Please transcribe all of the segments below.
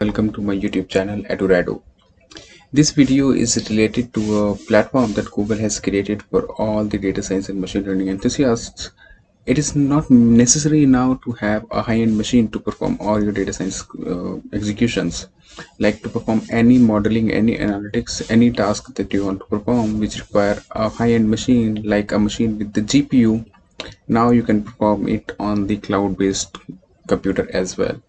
Welcome to my YouTube channel Edurado. This video is related to a platform that Google has created for all the data science and machine learning enthusiasts. It is not necessary now to have a high-end machine to perform all your data science executions. Like to perform any modeling, any analytics, any task that you want to perform which require a high-end machine like a machine with the GPU. Now you can perform it on the cloud-based computer as well.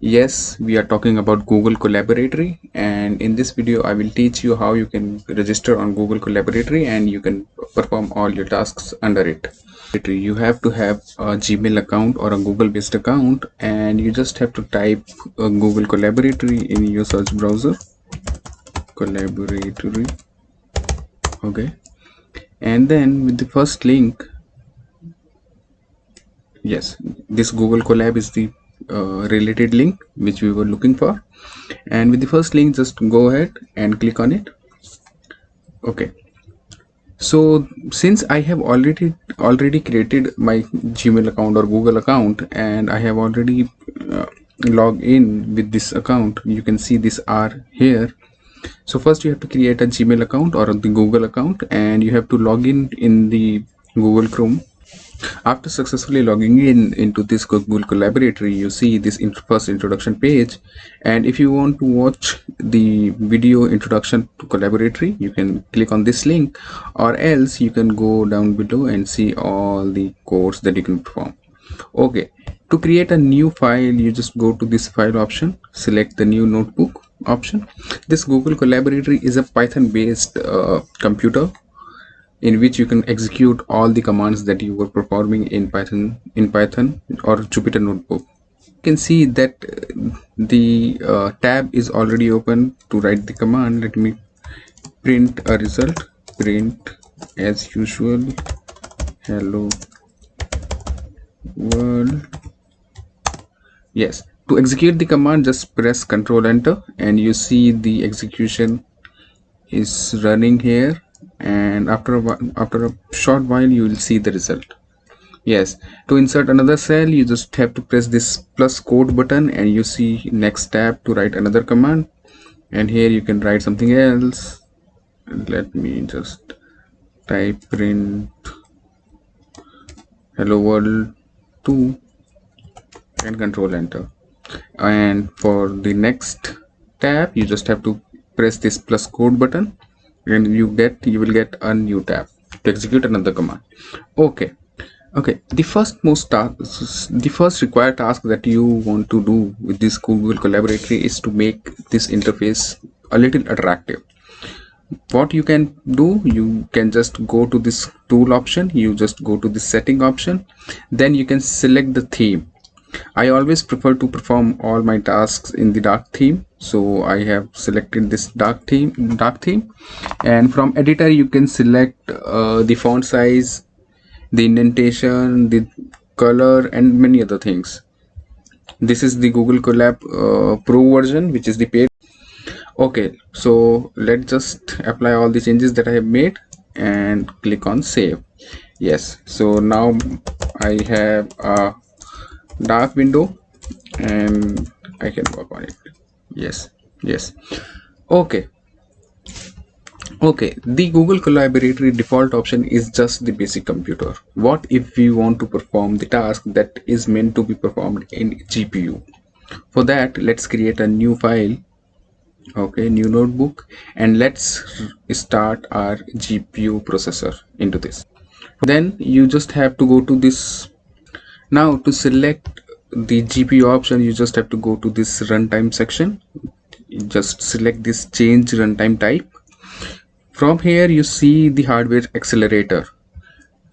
Yes, we are talking about Google Collaboratory, and in this video I will teach you how you can register on Google Collaboratory and you can perform all your tasks under it. You have to have a Gmail account or a Google based account, and you just have to type Google Collaboratory in your search browser. Collaboratory. Okay, and then with the first link, yes, this Google Colab is the related link which we were looking for, and with the first link just go ahead and click on it. Okay, so since I have already created my Gmail account or Google account, and I have already logged in with this account, you can see this R here. So first you have to create a Gmail account or the Google account, and you have to log in the Google Chrome. After successfully logging in into this Google Collaboratory, you see this first introduction page, and if you want to watch the video introduction to Collaboratory, you can click on this link, or else you can go down below and see all the codes that you can perform. Okay, to create a new file, you just go to this file option, select the new notebook option. This Google Collaboratory is a Python based computer in which you can execute all the commands that you were performing in Python or Jupyter Notebook. You can see that the tab is already open to write the command. Let me print a result. Print as usual hello world. Yes, to execute the command just press Ctrl Enter, and you see the execution is running here, and after a short while you will see the result. Yes, to insert another cell you just have to press this plus code button, and you see next tab to write another command, and here you can write something else. Let me just type print hello world 2 and Control Enter. And for the next tab you just have to press this plus code button, and you will get a new tab to execute another command. Okay, the first required task that you want to do with this Google Collaboratory is to make this interface a little attractive. What you can do, you can just go to this tool option, you just go to the setting option, then you can select the theme. I always prefer to perform all my tasks in the dark theme, so I have selected this dark theme, and from editor you can select the font size, the indentation, the color, and many other things. This is the Google Colab Pro version, which is the paid. Okay, so let's just apply all the changes that I have made and click on save. Yes, so now I have a dark window and I can work on it. Yes. Okay, the Google Collaboratory default option is just the basic computer. What if we want to perform the task that is meant to be performed in GPU? For that, let's create a new file. Okay, new notebook, and let's start our GPU processor into this. Then you just have to go to this. Now to select the GPU option, you just have to go to this runtime section. You just select this change runtime type. From here you see the hardware accelerator.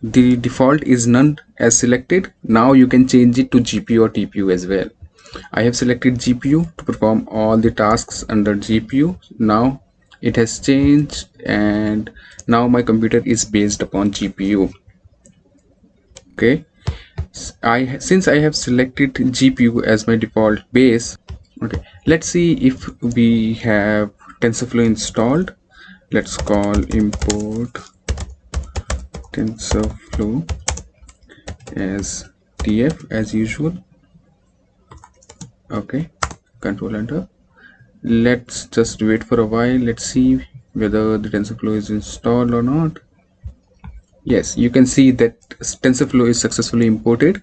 The default is none as selected. Now you can change it to GPU or TPU as well. I have selected GPU to perform all the tasks under GPU. Now it has changed, and now my computer is based upon GPU. Okay, since I have selected GPU as my default base. Okay, let's see if we have TensorFlow installed. Let's call import TensorFlow as TF as usual. Okay, Control Enter. Let's just wait for a while. Let's see whether the TensorFlow is installed or not. Yes, you can see that TensorFlow is successfully imported,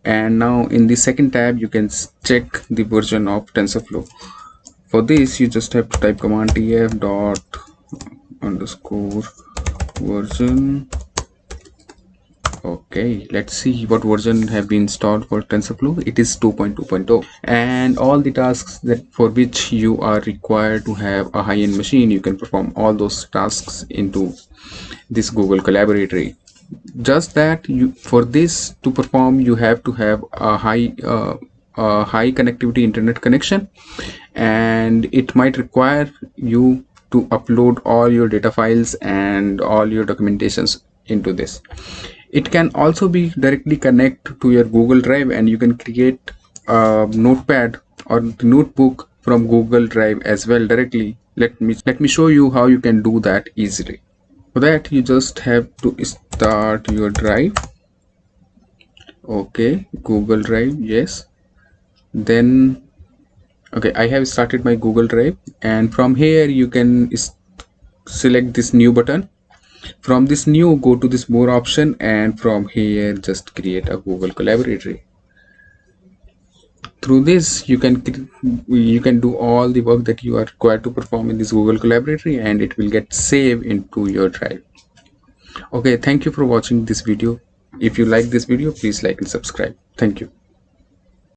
and now in the second tab you can check the version of TensorFlow. For this you just have to type command tf dot underscore version. Okay, let's see what version have been installed for TensorFlow. It is 2.2.0, and all the tasks that for which you are required to have a high-end machine, you can perform all those tasks into this Google Colaboratory. Just that you, for this to perform, you have to have a high connectivity internet connection, and it might require you to upload all your data files and all your documentations into this. It can also be directly connect to your Google Drive, and you can create a notepad or notebook from Google Drive as well directly. Let me show you how you can do that easily. For that, you just have to start your drive. Okay, Google Drive, yes. Then okay, I have started my Google Drive, and from here you can select this new button. From this new, go to this more option, and from here just create a Google Colaboratory. Through this you can do all the work that you are required to perform in this Google Colaboratory, and it will get saved into your drive. Okay, thank you for watching this video. If you like this video, please like and subscribe. Thank you.